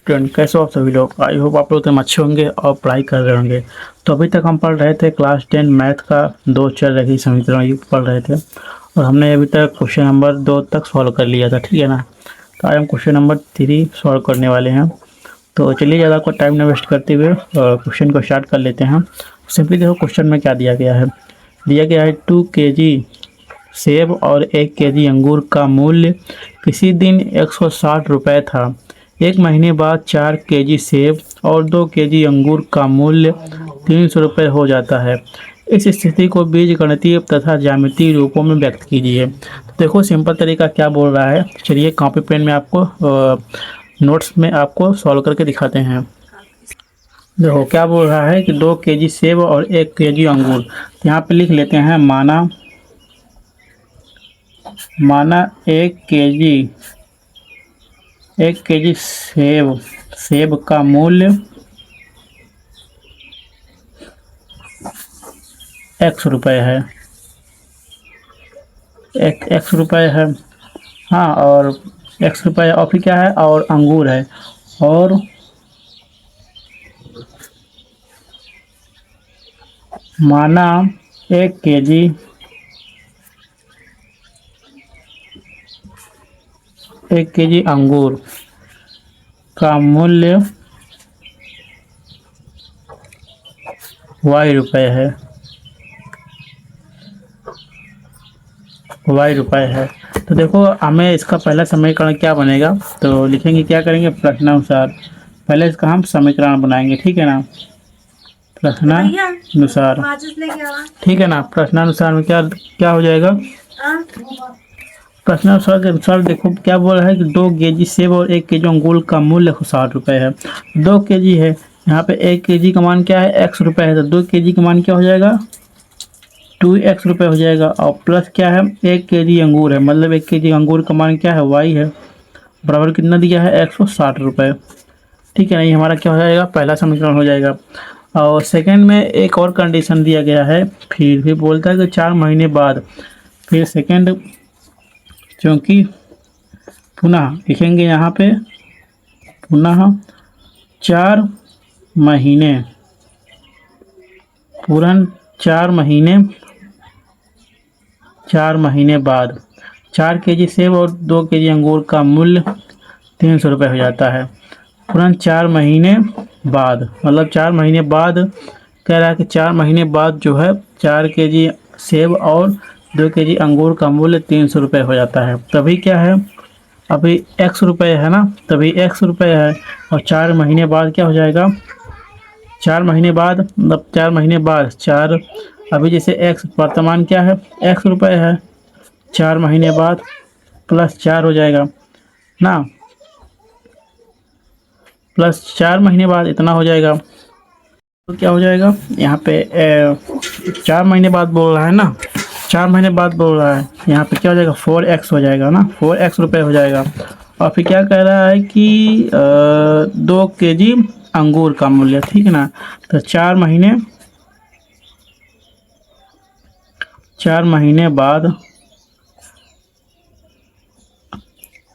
Student, कैसे हो आप सभी लोग। आई होप आप लोग एकदम अच्छे होंगे और पढ़ाई कर रहे होंगे। तो अभी तक हम पढ़ रहे थे क्लास 10 मैथ का दो चल रही समीकरण युक्त पढ़ रहे थे और हमने अभी तक क्वेश्चन नंबर 2 तक सॉल्व कर लिया था, ठीक है ना। तो आज हम क्वेश्चन नंबर 3 सॉल्व करने वाले हैं। तो चलिए ज़्यादा कोई टाइम न वेस्ट करते हुए क्वेश्चन को स्टार्ट कर लेते हैं। सिंपली देखो क्वेश्चन में क्या दिया गया है। 2 kg सेब और 1 kg अंगूर का मूल्य किसी दिन 160 रुपये था। एक महीने बाद 4 kg सेब और 2 kg अंगूर का मूल्य 300 रुपये हो जाता है। इस स्थिति को बीजगणितीय तथा ज्यामितीय रूपों में व्यक्त कीजिए। तो देखो सिंपल तरीका क्या बोल रहा है, चलिए कॉपी पेन में आपको नोट्स में आपको सॉल्व करके दिखाते हैं। देखो क्या बोल रहा है कि 2 kg सेब और 1 kg अंगूर। यहाँ पे लिख लेते हैं माना 1 kg सेब का मूल्य x रुपये है। x रुपये है, हाँ, और x रुपये और फिर क्या है, और अंगूर है। और माना 1 kg अंगूर का मूल्य y रुपये है। तो देखो हमें इसका पहला समीकरण क्या बनेगा, तो लिखेंगे क्या करेंगे, प्रश्नानुसार। पहले इसका हम समीकरण बनाएंगे, ठीक है ना। प्रश्नानुसार, ठीक है ना। प्रश्नानुसार में क्या क्या हो जाएगा, प्रश्नानुसार के अनुसार देखो क्या बोल रहा है कि 2 kg सेब और 1 kg अंगूर का मूल्य 160 रुपये है। 2 kg है, यहाँ पे 1 kg का मान क्या है, x रुपये है। तो 2 kg का मान क्या हो जाएगा, 2x रुपये हो जाएगा। और प्लस क्या है, 1 kg अंगूर है, मतलब 1 kg अंगूर का मान क्या है, y है, बराबर कितना दिया है, 160 रुपये, ठीक है ना। ये हमारा क्या हो जाएगा, पहला समीकरण हो जाएगा। और सेकंड में एक और कंडीशन दिया गया है, फिर बोलता है कि 4 महीने बाद, फिर सेकंड, क्योंकि पुनः लिखेंगे यहाँ पे पुनः 4 महीने, पूर्ण 4 महीने बाद 4 kg सेब और 2 kg अंगूर का मूल्य 300 रुपये हो जाता है। पूर्ण 4 महीने बाद, मतलब 4 महीने बाद कह रहा है कि 4 महीने बाद जो है 4 kg सेब और 2 kg अंगूर का मूल्य 300 रुपये हो जाता है। तभी क्या है, अभी x रुपये है ना, तभी x रुपये है। और 4 महीने बाद क्या हो जाएगा, 4 महीने बाद मतलब 4 महीने बाद 4, अभी जैसे x वर्तमान क्या है, x रुपये है, 4 महीने बाद प्लस 4 हो जाएगा ना, प्लस 4 महीने बाद इतना हो जाएगा। तो क्या हो जाएगा यहाँ पे 4 महीने बाद बोल रहा है ना, 4 महीने बाद बोल रहा है, यहाँ पे क्या हो जाएगा, 4x हो जाएगा ना, 4x रुपये हो जाएगा। और फिर क्या कह रहा है कि 2 kg अंगूर का मूल्य, ठीक है ना। तो 4 महीने बाद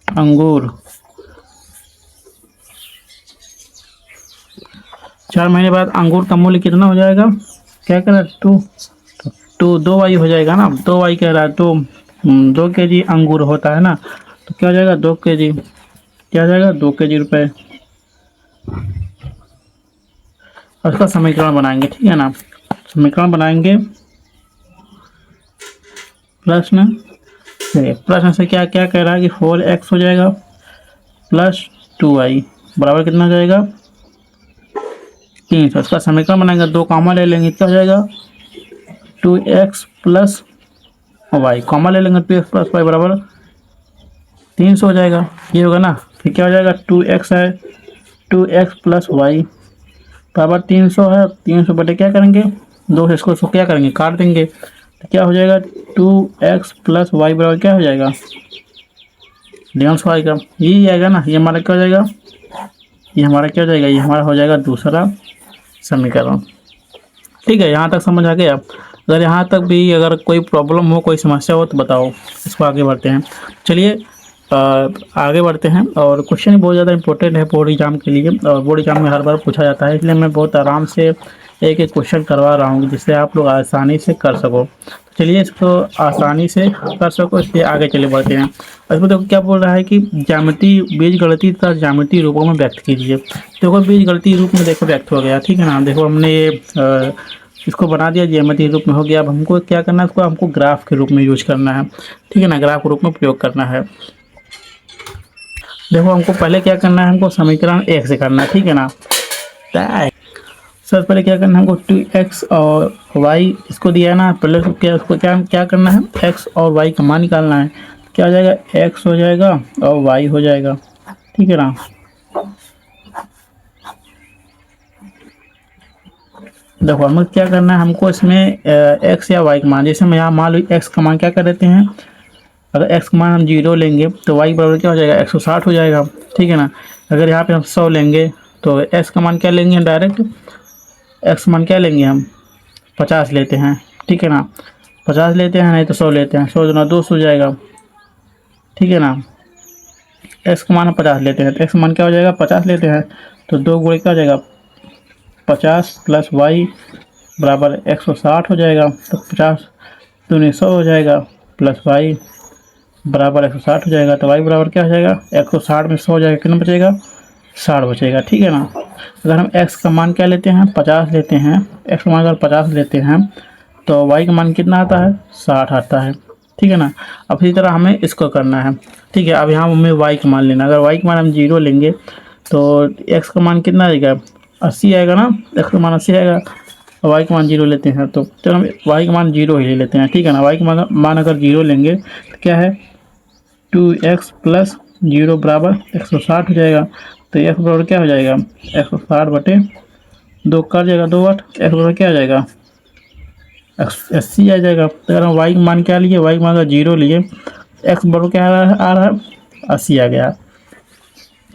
अंगूर, 4 महीने बाद अंगूर का मूल्य कितना हो जाएगा, क्या कह रहा है, 2y हो जाएगा ना, 2y कह रहा है। तो 2 kg अंगूर होता है ना, तो क्या हो जाएगा, 2 kg, क्या हो जाएगा, 2 kg रुपये। और उसका समीकरण बनाएंगे, ठीक है ना। समीकरण बनाएंगे, प्रश्न से क्या क्या कह रहा है कि 4x हो जाएगा प्लस 2y बराबर कितना हो जाएगा, 300। इसका समीकरण बनाएंगे, 2 कॉमा ले लेंगे, क्या हो जाएगा, 2x प्लस वाई, कॉमा ले लेंगे, 2x प्लस वाई बराबर 300 हो जाएगा, ये होगा ना। फिर क्या हो जाएगा, 2x है, 2x प्लस वाई बराबर 300 है। 300 बटे क्या करेंगे, 2 से इसको क्या करेंगे, काट देंगे। तो क्या हो जाएगा, 2x प्लस वाई बराबर क्या हो जाएगा, डिफरेंस वाई का, यही आएगा ना। ये हमारा क्या हो जाएगा, ये हमारा क्या हो जाएगा, ये हमारा हो जाएगा दूसरा समीकरण, ठीक है। यहाँ तक समझ आ गया। अगर यहाँ तक भी अगर कोई प्रॉब्लम हो, कोई समस्या हो तो बताओ, इसको आगे बढ़ते हैं। चलिए आगे बढ़ते हैं। और क्वेश्चन बहुत ज़्यादा इंपॉर्टेंट है बोर्ड एग्जाम के लिए, और बोर्ड एग्जाम में हर बार पूछा जाता है, इसलिए मैं बहुत आराम से एक एक क्वेश्चन करवा रहा हूँ जिससे आप लोग आसानी से कर सको। चलिए इसको आसानी से कर सको, इसलिए आगे चले बढ़ते हैं। इसमें देखो क्या बोल रहा है कि ज्यामिति बीजगणितीय तथा ज्यामितीय रूपों में व्यक्त कीजिए। देखो बीजगणितीय रूप में देखो व्यक्त हो गया, ठीक है ना। देखो हमने ये इसको बना दिया, ज्यामितीय रूप में हो गया। अब हमको क्या करना है, इसको हमको ग्राफ के रूप में यूज करना है, ठीक है ना, ग्राफ के रूप में प्रयोग करना है। देखो हमको पहले क्या करना है, हमको समीकरण एक से करना है, ठीक है ना। सर पहले क्या करना है, हमको 2x और y इसको दिया है ना, पहले तो क्या उसको क्या क्या करना है, x और y का मान निकालना है। तो क्या हो जाएगा, x हो जाएगा और y हो जाएगा, ठीक है ना। देखो हमें क्या करना है, हमको इसमें x या y का मान, जैसे हम यहाँ मान लो x का मान क्या कर देते हैं, अगर x का मान हम 0 लेंगे तो y बराबर क्या हो जाएगा, 160 हो जाएगा, ठीक है ना। अगर यहाँ पे हम 100 लेंगे तो x का मान क्या लेंगे हम डायरेक्ट, x मान क्या लेंगे हम 50 लेते हैं, ठीक है ना। 50 लेते हैं, नहीं तो 100 लेते हैं, 100 दूना 200 हो जाएगा, ठीक है ना। x का मान हम 50 लेते हैं तो x का मान क्या हो जाएगा, 50 लेते हैं तो 2 गुणे क्या हो जाएगा, 50 प्लस y बराबर 160 हो जाएगा। तो 50 दूनी 100 हो जाएगा प्लस y बराबर 160 हो जाएगा। तो y बराबर क्या हो जाएगा, 160 में 100 हो जाएगा, कितना बचेगा, 60 बचेगा, ठीक है ना। अगर हम x का मान क्या लेते हैं, 50 लेते हैं, x का मान अगर 50 लेते हैं तो y का मान कितना आता है, 60 आता है, ठीक है ना। अब इसी तरह हमें इसको करना है, ठीक है। अब यहाँ हमें y का मान लेना, अगर y का मान हम 0 लेंगे तो x का मान कितना आएगा, 80 आएगा ना, x का मान 80 आएगा। y का मान 0 लेते हैं तो चलो हम y का मान 0 ही ले लेते हैं, ठीक है ना। y का मान अगर 0 लेंगे तो क्या है, 2x प्लस 0 बराबर 160 हो जाएगा। तो x बराबर क्या हो जाएगा, 160 बटे 2 कर जाएगा, 2 8, x बराबर क्या आ जाएगा, 80 आ जाएगा। तो अगर हम y का मान क्या लिए, y का मान अगर 0 लिए, x बराबर क्या आ रहा है 80 आ गया,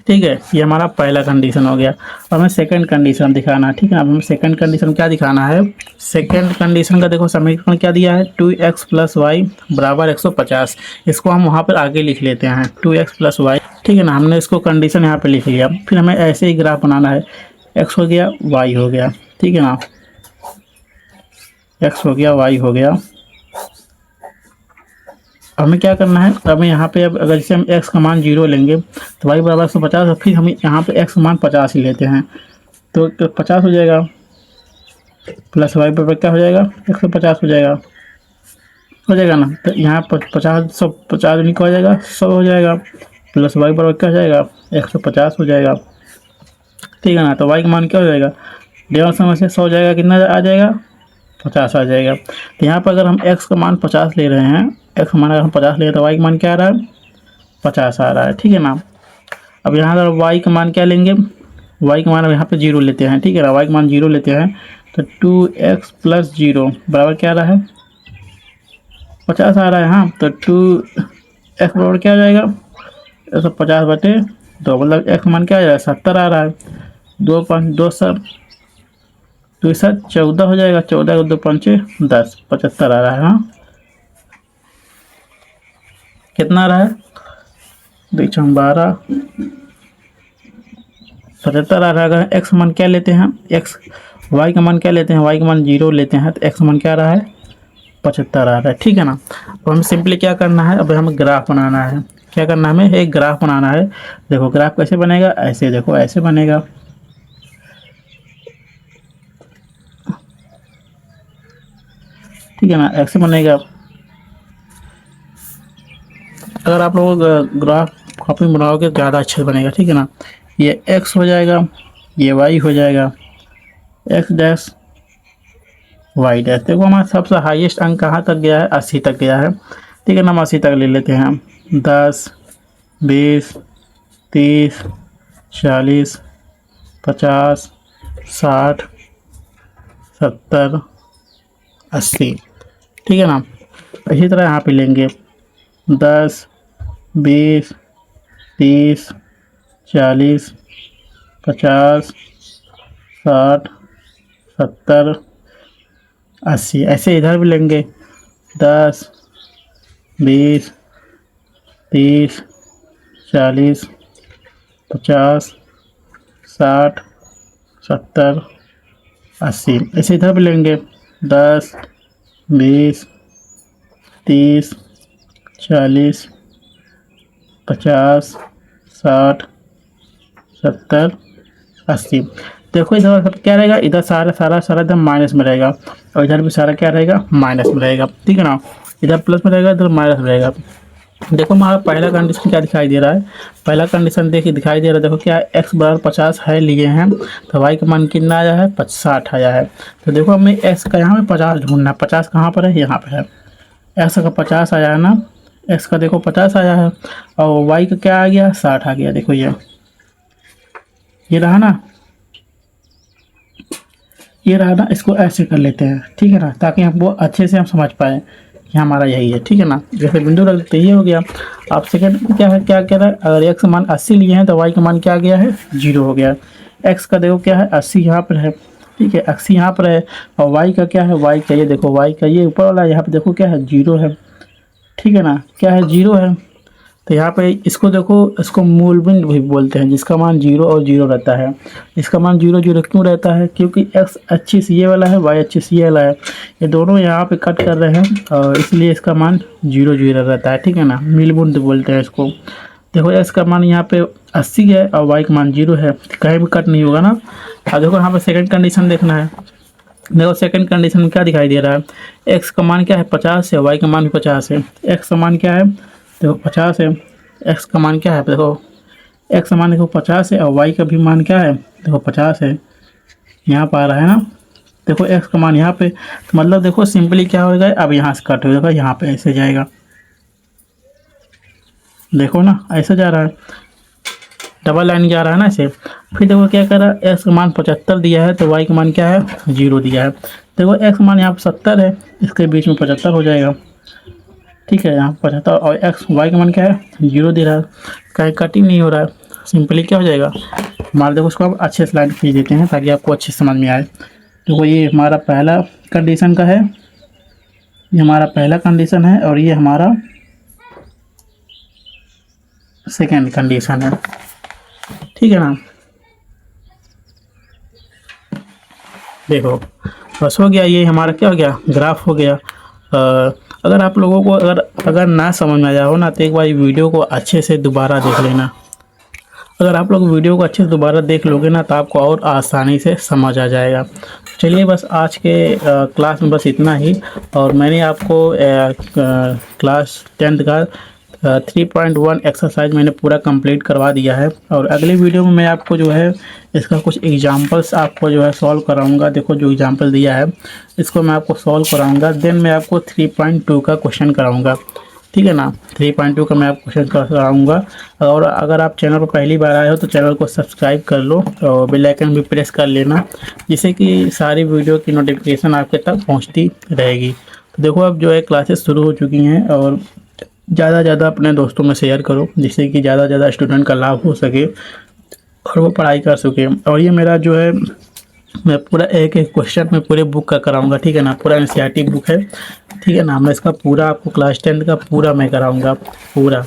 ठीक है। ये हमारा पहला कंडीशन हो गया। अब हमें सेकंड कंडीशन दिखाना है, ठीक है। अब हमें सेकंड कंडीशन क्या दिखाना है, सेकंड कंडीशन का देखो समीकरण क्या दिया है, 2x प्लस वाई बराबर 150। इसको हम वहाँ पर आगे लिख लेते हैं 2x प्लस वाई, ठीक है ना। हमने इसको कंडीशन यहाँ पे लिख लिया, फिर हमें ऐसे ही ग्राफ बनाना है, x हो गया y हो गया, ठीक है ना, x हो गया y हो गया। हमें क्या करना है, हमें यहाँ पे अब अगर जैसे हम x का मान 0 लेंगे तो y बराबर 150, और फिर हम यहाँ पे x का मान 50 ही लेते हैं तो 50 हो जाएगा, प्लस y बराबर क्या हो जाएगा, 150 हो जाएगा ना। तो यहाँ पर 50 150 निकल जाएगा, 100 हो जाएगा, प्लस y बराबर क्या हो जाएगा, 150 हो जाएगा, ठीक है ना। तो y का मान क्या हो जाएगा, डेढ़ समय से 100 हो जाएगा, कितना आ जाएगा, 50 आ जाएगा। तो यहाँ पर अगर हम x का मान 50 ले रहे हैं, x का मान अगर हम 50 ले रहे हैं तो y का मान क्या आ रहा है, 50 आ रहा है, ठीक है ना। अब यहाँ अगर y का मान क्या लेंगे, y का मान अब यहाँ पे 0 लेते हैं, ठीक है ना, y का मान 0 लेते हैं तो 2x प्लस 0 बराबर क्या आ रहा है, 50 आ रहा है। हाँ तो 2x बराबर क्या आ जाएगा, 150 बटे 2, मतलब x मान क्या आ जाएगा, 70 आ रहा है। 2 5 2 सब 2 7 14 हो जाएगा, 14 2 5 10, 75 आ रहा है। हाँ कितना आ रहा है, 2 6 12, 75 आ रहा है। अगर x मान क्या लेते हैं, x y का मान क्या लेते हैं, y का मान 0 लेते हैं तो x मान क्या आ रहा है, 75 आ रहा है, ठीक है ना। अब हमें सिंपली क्या करना है, अब हमें ग्राफ बनाना है। क्या करना है, हमें एक ग्राफ बनाना है। देखो ग्राफ कैसे बनेगा, ऐसे देखो ऐसे बनेगा, ठीक है ना, ऐसे बनेगा। अगर आप लोग ग्राफ कॉपी में बनाओगे तो ज़्यादा अच्छा बनेगा, ठीक है ना। ये x हो जाएगा, ये y हो जाएगा, x डैश y डैश। देखो हमारा सबसे हाईएस्ट अंक कहाँ तक गया है, 80 तक गया है, ठीक है ना। हम 80 तक ले लेते हैं, 10 20 30 40 50 60 70 80, ठीक है ना। इसी तरह यहाँ पे लेंगे 10 20 30 40 50 60 70 80, ऐसे इधर भी लेंगे 10 20 30 40, 50, 60, 70, 80। इसे इधर भी लेंगे 10, 20, 30, 40, 50, 60, 70, 80। देखो इधर सब क्या रहेगा, इधर सारा सारा सारा इधर माइनस में रहेगा और इधर भी सारा क्या रहेगा, माइनस में रहेगा। ठीक है ना, इधर प्लस में रहेगा, इधर माइनस में रहेगा। देखो हमारा पहला कंडीशन क्या दिखाई दे रहा है, पहला कंडीशन देखिए दिखाई दे रहा है, देखो क्या x बराबर 50 है लिए हैं, तो y का मान कितना आया है, 60 आया है। तो देखो हमें x का यहाँ पे 50 ढूंढना है, 50 कहाँ पर है, यहाँ पे है। x का 50 आया है ना, x का देखो 50 आया है और y का क्या आ गया, 60 आ गया। देखो ये रहा ना, ये रहा ना, इसको ऐसे कर लेते हैं। ठीक है ना, ताकि हमको अच्छे से हम समझ पाए कि हमारा यही है। ठीक है ना, जैसे बिंदु रख देते, ये हो गया। आप सेकंड क्या है, क्या कह रहा है, अगर x का मान 80 लिए हैं तो y का मान क्या आ गया है, 0 हो गया। x का देखो क्या है, 80 यहाँ पर है। ठीक है, 80 यहाँ पर है और y का क्या है, y का ये देखो, y का ये ऊपर वाला यहाँ पे देखो क्या है, 0 है। ठीक है ना, क्या है, 0 है। तो यहाँ पे इसको देखो, इसको मूलबिंदु भी बोलते हैं, जिसका मान 0 और 0 रहता है। इसका मान 0 0 क्यों रहता है, क्योंकि x एक्सिस ये वाला है, y एक्सिस ये वाला है, ये दोनों यहाँ पे कट कर रहे हैं और इसलिए इसका मान 0 0 रहता है। ठीक है ना, मूलबिंदु बोलते हैं इसको। देखो x का मान यहाँ पे 80 है और y का मान 0 है, कहीं भी कट नहीं होगा ना। अब देखो यहाँ पे सेकेंड कंडीशन देखना है। देखो सेकंड कंडीशन में क्या दिखाई दे रहा है, x का मान क्या है, 50 है, y का मान भी 50 है। x का मान क्या है, देखो 50 है, x का मान क्या है, देखो x का मान देखो 50 है और y का भी मान क्या है, देखो 50 है। यहाँ पर आ रहा है ना, देखो x का मान यहाँ पे, तो मतलब देखो सिंपली क्या होगा, अब यहाँ से कट हो जाएगा, यहाँ पे ऐसे जाएगा। देखो ना, ऐसे जा रहा है, डबल लाइन जा रहा है ना ऐसे। फिर देखो क्या कर रहा है, x का मान 75 दिया है तो y का मान क्या है, 0 दिया है। देखो x मान यहाँ पे 70 है, इसके बीच में 75 हो जाएगा। ठीक है, यहाँ 75 और y का मान क्या है, 0 दे रहा है, कहीं कट ही नहीं हो रहा है। सिंपली क्या हो जाएगा हमारा, देखो उसको आप अच्छे से लाइन खींच देते हैं ताकि आपको अच्छे समझ में आए। देखो ये हमारा पहला कंडीशन का है, ये हमारा पहला कंडीशन है और ये हमारा सेकेंड कंडीशन है। ठीक है ना, देखो बस हो गया, ये हमारा क्या हो गया, ग्राफ हो गया। अगर आप लोगों को अगर ना समझ में आया हो ना, तो एक बार वीडियो को अच्छे से दोबारा देख लेना। अगर आप लोग वीडियो को अच्छे से दोबारा देख लोगे ना, तो आपको और आसानी से समझ आ जाएगा। चलिए बस आज के क्लास में बस इतना ही। और मैंने आपको क्लास 10th का 3.1 एक्सरसाइज मैंने पूरा कंप्लीट करवा दिया है। और अगले वीडियो में मैं आपको जो है इसका कुछ एग्जांपल्स आपको जो है सॉल्व कराऊंगा। देखो जो एग्जांपल दिया है इसको मैं आपको सॉल्व कराऊंगा, देन मैं आपको 3.2 का क्वेश्चन कराऊंगा। ठीक है ना, 3.2 का मैं आपको क्वेश्चन कराऊंगा। और अगर आप चैनल पर पहली बार आए हो तो चैनल को सब्सक्राइब कर लो और बेल आइकन भी प्रेस कर लेना, जिससे कि सारी वीडियो की नोटिफिकेशन आपके तक पहुंचती रहेगी। तो देखो अब जो है क्लासेस शुरू हो चुकी हैं और ज़्यादा से ज़्यादा अपने दोस्तों में शेयर करो, जिससे कि ज़्यादा से ज़्यादा स्टूडेंट का लाभ हो सके और वो पढ़ाई कर सके। और ये मेरा जो है मैं पूरा एक एक क्वेश्चन में पूरे बुक का कराऊंगा। ठीक है ना, पूरा एनसीईआरटी बुक है। ठीक है ना, मैं इसका पूरा आपको क्लास 10th का पूरा मैं कराऊंगा पूरा,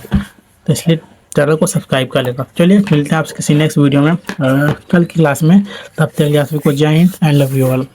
तो इसलिए चैनल को सब्सक्राइब कर लेना। चलिए मिलते हैं आपसे किसी नेक्स्ट वीडियो में कल की क्लास में। तब तक आप सभी को जय Hind and love you all.